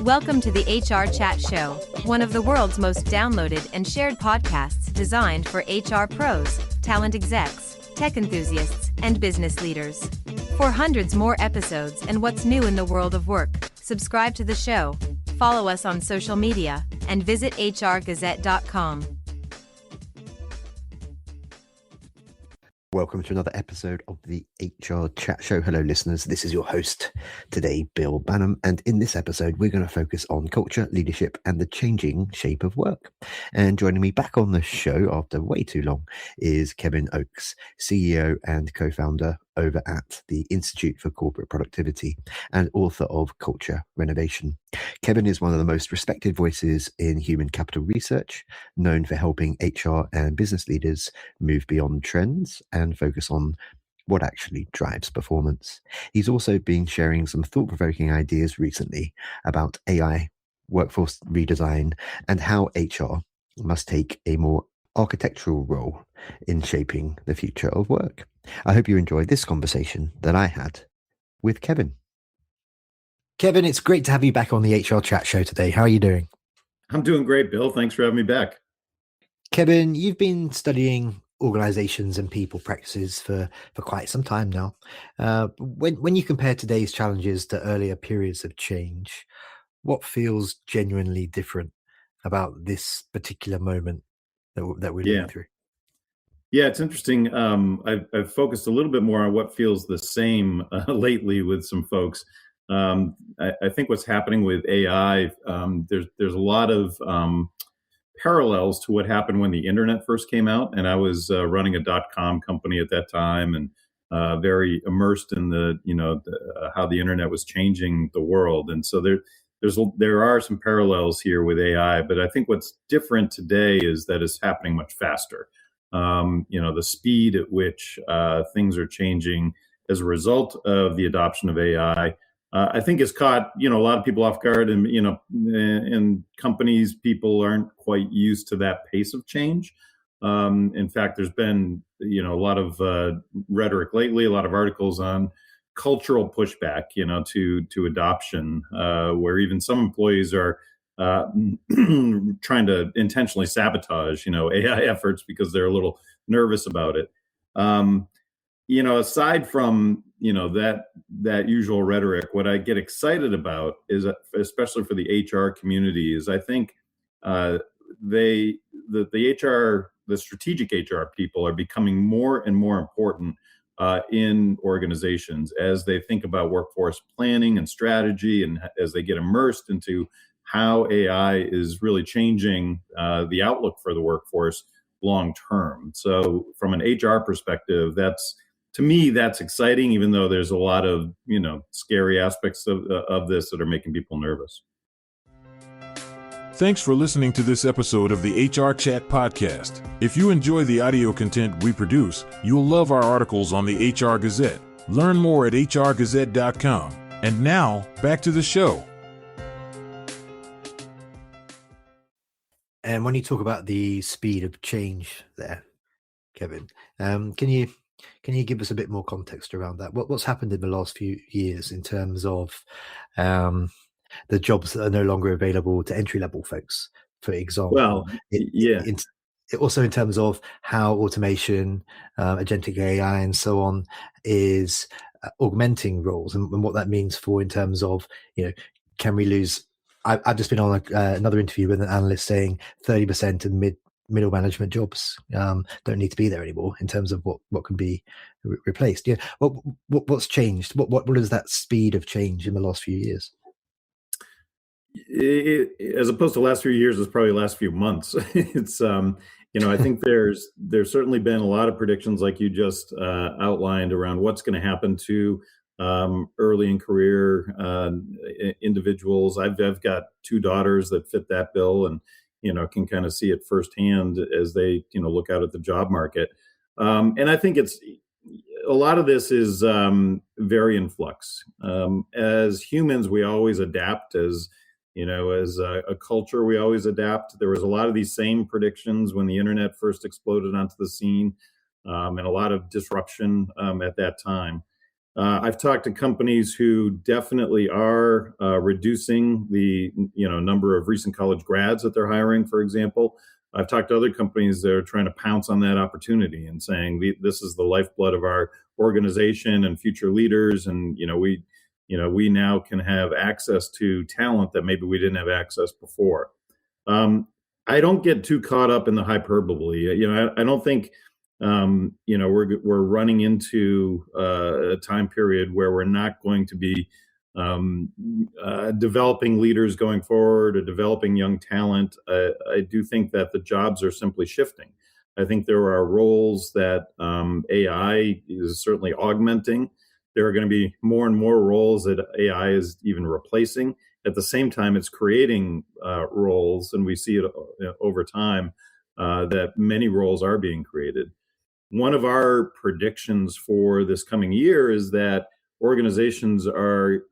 Welcome to the HR Chat Show, one of the world's most downloaded and shared podcasts designed for HR pros, talent execs, tech enthusiasts, and business leaders. For hundreds more episodes and what's new in the world of work, subscribe to the show, follow us on social media, and visit hrgazette.com. Welcome to another episode of the HR Chat Show. Hello, listeners. This is your host today, Bill Banham. And in this episode, we're going to focus on culture, leadership, and the changing shape of work. And joining me back on the show after way too long is Kevin Oakes, CEO and co-founder over at the Institute for Corporate Productivity and author of Culture Renovation. Kevin is one of the most respected voices in human capital research, known for helping HR and business leaders move beyond trends and focus on what actually drives performance. He's also been sharing some thought-provoking ideas recently about AI, workforce redesign, and how HR must take a more architectural role in shaping the future of work. I hope you enjoyed this conversation that I had with Kevin. Kevin, it's great to have you back on the HR Chat Show today. How are you doing? I'm doing great, Bill. Thanks for having me back. Kevin, you've been studying organizations and people practices for quite some time now. When you compare today's challenges to earlier periods of change, what feels genuinely different about this particular moment that we're living through? Yeah, it's interesting. I've focused a little bit more on what feels the same lately with some folks. I think what's happening with AI, there's a lot of parallels to what happened when the internet first came out. And I was running a .com company at that time, and very immersed in how the internet was changing the world. And so there are some parallels here with AI, but I think what's different today is that it's happening much faster. The speed at which things are changing as a result of the adoption of AI, I think has caught, a lot of people off guard, and, in companies, people aren't quite used to that pace of change. In fact, there's been, a lot of rhetoric lately, a lot of articles on cultural pushback, to adoption, where even some employees are trying to intentionally sabotage, AI efforts because they're a little nervous about it. Aside from, that usual rhetoric, what I get excited about is, especially for the HR community, is I think the strategic HR people are becoming more and more important in organizations as they think about workforce planning and strategy, and as they get immersed into how AI is really changing the outlook for the workforce long term. So from an HR perspective, to me, that's exciting, even though there's a lot of, scary aspects of this that are making people nervous. Thanks for listening to this episode of the HR Chat Podcast. If you enjoy the audio content we produce, you'll love our articles on the HR Gazette. Learn more at hrgazette.com. And now, back to the show. And when you talk about the speed of change there, Kevin, can you give us a bit more context around that? What's happened in the last few years in terms of the jobs that are no longer available to entry-level folks, for example? Well, Also in terms of how automation, agentic AI, and so on is augmenting roles, and what that means in terms of, can we lose? I've just been on another interview with an analyst saying 30% of middle management jobs don't need to be there anymore in terms of what can be replaced. What's changed? What is that speed of change in the last few years? As opposed to the last few years, it's probably the last few months. It's I think there's certainly been a lot of predictions, like you just outlined, around what's going to happen to early in career individuals. I've got two daughters that fit that bill, and can kind of see it firsthand as they look out at the job market. And I think a lot of this is very in flux. As humans, we always adapt. As a culture, we always adapt. There was a lot of these same predictions when the internet first exploded onto the scene, and a lot of disruption at that time. I've talked to companies who definitely are reducing the number of recent college grads that they're hiring, for example. I've talked to other companies that are trying to pounce on that opportunity and saying this is the lifeblood of our organization and future leaders, and we now can have access to talent that maybe we didn't have access before. I don't get too caught up in the hyperbole. I don't think we're running into a time period where we're not going to be developing leaders going forward or developing young talent. I do think that the jobs are simply shifting. I think there are roles that AI is certainly augmenting. There are going to be more and more roles that AI is even replacing. At the same time, it's creating roles, and we see it over time that many roles are being created. One of our predictions for this coming year is that organizations are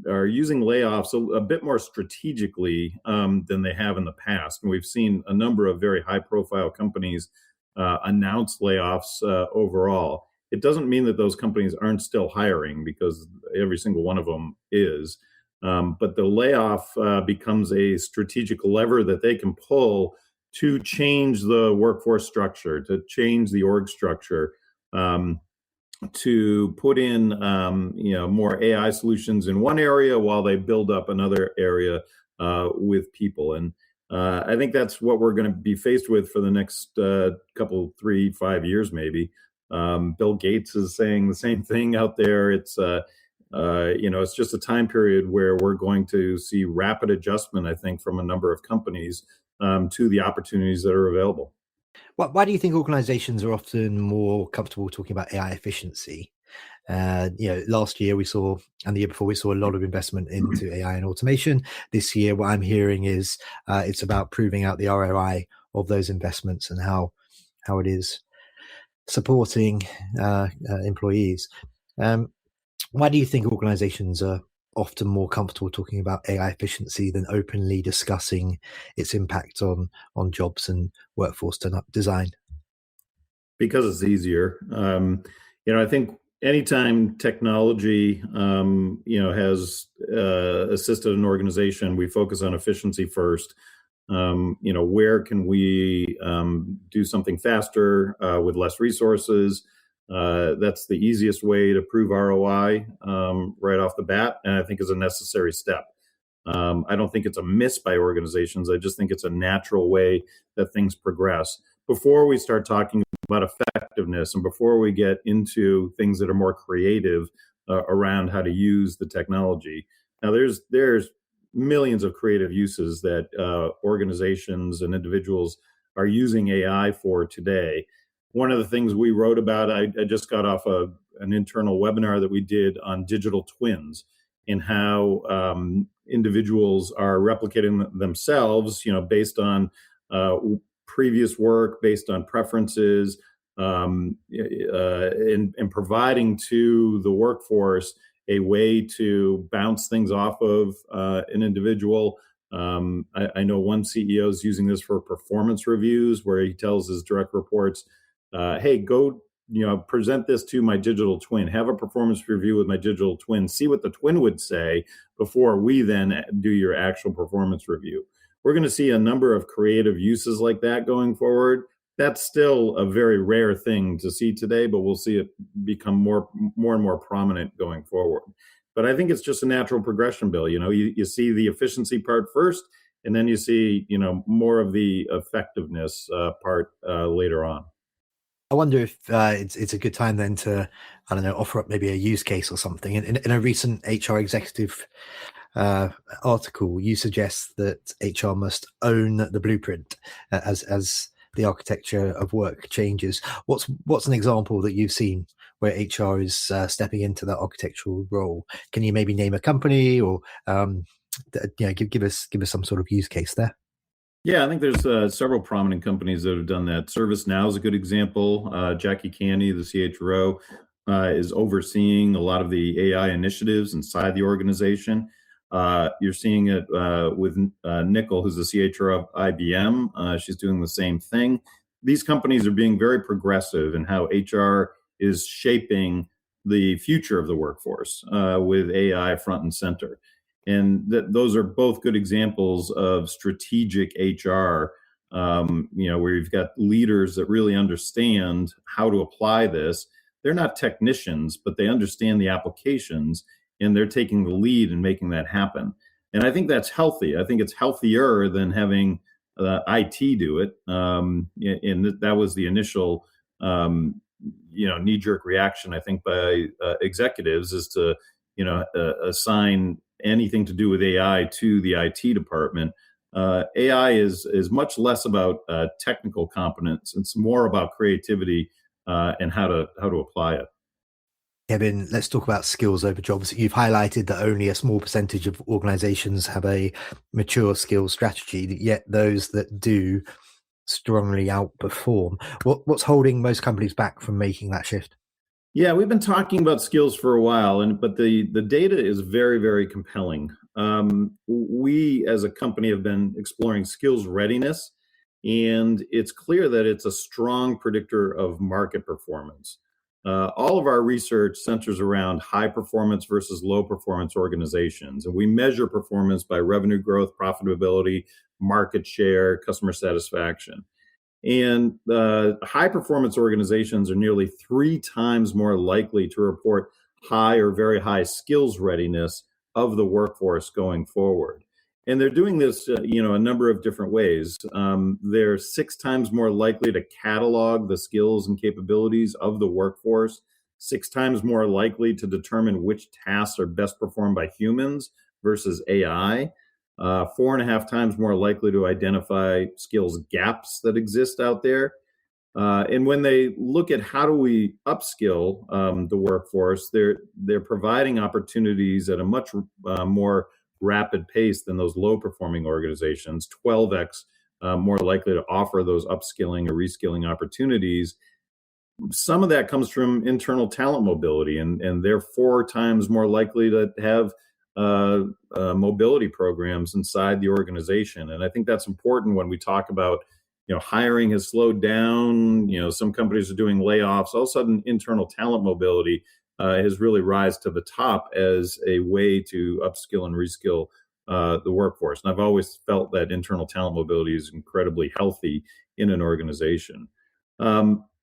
using layoffs a bit more strategically than they have in the past. And we've seen a number of very high-profile companies announce layoffs overall. It doesn't mean that those companies aren't still hiring, because every single one of them is. But the layoff becomes a strategic lever that they can pull to change the workforce structure, to change the org structure, to put in more AI solutions in one area while they build up another area with people. And I think that's what we're going to be faced with for the next 3-5 years, maybe. Bill Gates is saying the same thing out there. It's it's just a time period where we're going to see rapid adjustment, I think, from a number of companies to the opportunities that are available. Why do you think organizations are often more comfortable talking about AI efficiency? Last year we saw, and the year before, we saw a lot of investment into AI and automation. This year, what I'm hearing is it's about proving out the ROI of those investments and how it is supporting employees. Why do you think organizations are often more comfortable talking about AI efficiency than openly discussing its impact on jobs and workforce design? Because it's easier. I think anytime technology, has assisted an organization, we focus on efficiency first. Where can we do something faster with less resources? That's the easiest way to prove ROI right off the bat, and I think is a necessary step. I don't think it's a miss by organizations. I just think it's a natural way that things progress. Before we start talking about effectiveness and before we get into things that are more creative around how to use the technology. Now, there's millions of creative uses that organizations and individuals are using AI for today. One of the things we wrote about, I just got off an internal webinar that we did on digital twins and how individuals are replicating themselves, based on previous work, based on preferences, and providing to the workforce a way to bounce things off of an individual. I know one CEO is using this for performance reviews, where he tells his direct reports, hey, go, present this to my digital twin, have a performance review with my digital twin, see what the twin would say before we then do your actual performance review. We're going to see a number of creative uses like that going forward. That's still a very rare thing to see today, but we'll see it become more and more prominent going forward. But I think it's just a natural progression, Bill. You see the efficiency part first, and then you see, more of the effectiveness part later on. I wonder if it's a good time then to, offer up maybe a use case or something. In a recent HR executive article, you suggest that HR must own the blueprint as the architecture of work changes. What's an example that you've seen where HR is stepping into that architectural role? Can you maybe name a company or give us some sort of use case there? Yeah, I think there's several prominent companies that have done that. ServiceNow is a good example. Jackie Canny, the CHRO, is overseeing a lot of the AI initiatives inside the organization. You're seeing it with Nicole, who's the CHRO of IBM. She's doing the same thing. These companies are being very progressive in how HR is shaping the future of the workforce with AI front and center. And those are both good examples of strategic HR, where you've got leaders that really understand how to apply this. They're not technicians, but they understand the applications, and they're taking the lead in making that happen. And I think that's healthy. I think it's healthier than having IT do it. And that was the initial, knee-jerk reaction, I think, by executives, is to, assign anything to do with AI to the IT department. AI is much less about technical competence. It's more about creativity and how to apply it. Kevin, let's talk about skills over jobs. You've highlighted that only a small percentage of organizations have a mature skills strategy, yet those that do strongly outperform. What's holding most companies back from making that shift? Yeah, we've been talking about skills for a while, but the data is very, very compelling. We as a company have been exploring skills readiness, and it's clear that it's a strong predictor of market performance. All of our research centers around high performance versus low performance organizations, and we measure performance by revenue growth, profitability, market share, customer satisfaction. And high performance organizations are nearly 3 times more likely to report high or very high skills readiness of the workforce going forward. And they're doing this, a number of different ways. They're 6 times more likely to catalog the skills and capabilities of the workforce, 6 times more likely to determine which tasks are best performed by humans versus AI, 4.5 times more likely to identify skills gaps that exist out there. And when they look at how do we upskill the workforce, they're providing opportunities at a much more rapid pace than those low performing organizations, 12x more likely to offer those upskilling or reskilling opportunities. Some of that comes from internal talent mobility, and they're 4 times more likely to have mobility programs inside the organization. And I think that's important when we talk about, hiring has slowed down, some companies are doing layoffs. All of a sudden, internal talent mobility has really rise to the top as a way to upskill and reskill the workforce. And I've always felt that internal talent mobility is incredibly healthy in an organization.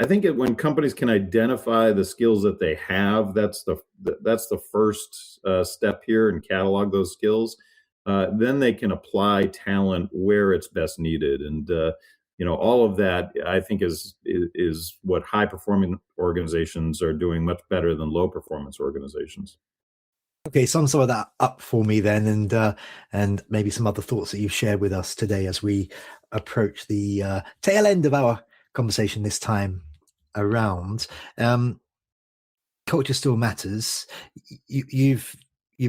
I think when companies can identify the skills that they have, that's the first step here, and catalog those skills. Then they can apply talent where it's best needed, and all of that, I think, is what high performing organizations are doing much better than low performance organizations. Okay, sum some of that up for me then, and maybe some other thoughts that you've shared with us today as we approach the tail end of our conversation this time around. Culture still matters. You've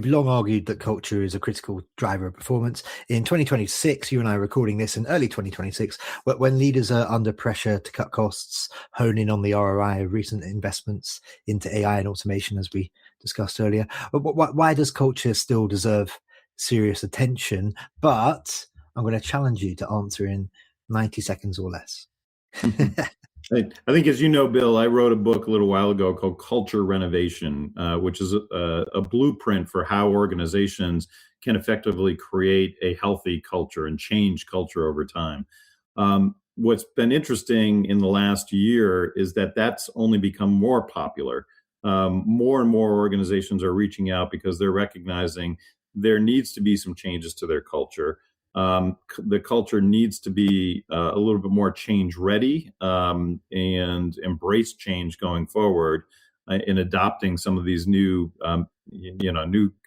long argued that culture is a critical driver of performance. In 2026, you and I are recording this in early 2026, when leaders are under pressure to cut costs, hone in on the ROI of recent investments into AI and automation, as we discussed earlier. Why does culture still deserve serious attention? But I'm going to challenge you to answer in 90 seconds or less. I think, as you know, Bill, I wrote a book a little while ago called Culture Renovation, which is a blueprint for how organizations can effectively create a healthy culture and change culture over time. What's been interesting in the last year is that that's only become more popular. More and more organizations are reaching out because they're recognizing there needs to be some changes to their culture. The culture needs to be a little bit more change ready and embrace change going forward in adopting some of these new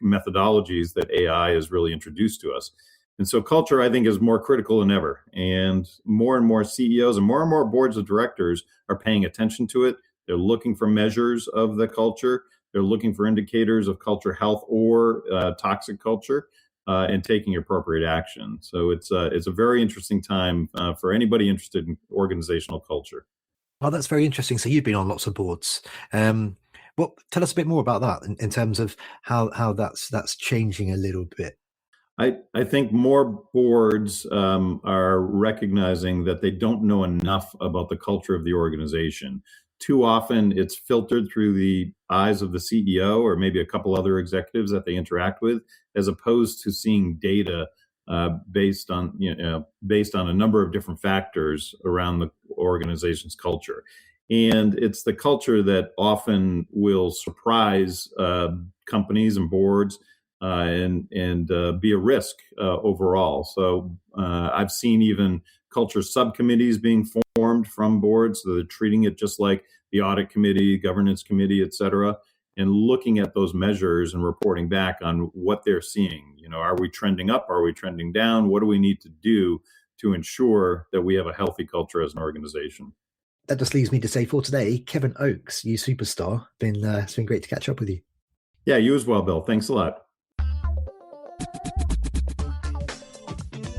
methodologies that AI has really introduced to us. And so culture, I think, is more critical than ever. And more CEOs and more boards of directors are paying attention to it. They're looking for measures of the culture. They're looking for indicators of culture health or toxic culture. And taking appropriate action. So it's a very interesting time for anybody interested in organizational culture. Well, that's very interesting. So you've been on lots of boards. Well, tell us a bit more about that in terms of how that's changing a little bit. I think more boards are recognizing that they don't know enough about the culture of the organization. too often it's filtered through the eyes of the CEO or maybe a couple other executives that they interact with, as opposed to seeing data based on a number of different factors around the organization's culture. And it's the culture that often will surprise companies and boards and be a risk overall. So I've seen even culture subcommittees being formed from boards, so they're treating it just like the audit committee, governance committee, et cetera, and looking at those measures and reporting back on what they're seeing. Are we trending up? Are we trending down? What do we need to do to ensure that we have a healthy culture as an organization? That just leaves me to say for today, Kevin Oakes, you superstar. It's been great to catch up with you. Yeah, you as well, Bill. Thanks a lot.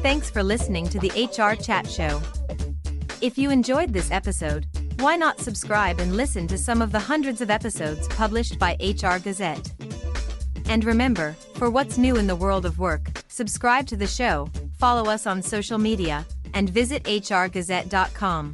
Thanks for listening to the HR Chat Show. If you enjoyed this episode, why not subscribe and listen to some of the hundreds of episodes published by HR Gazette? And remember, for what's new in the world of work, subscribe to the show, follow us on social media, and visit hrgazette.com.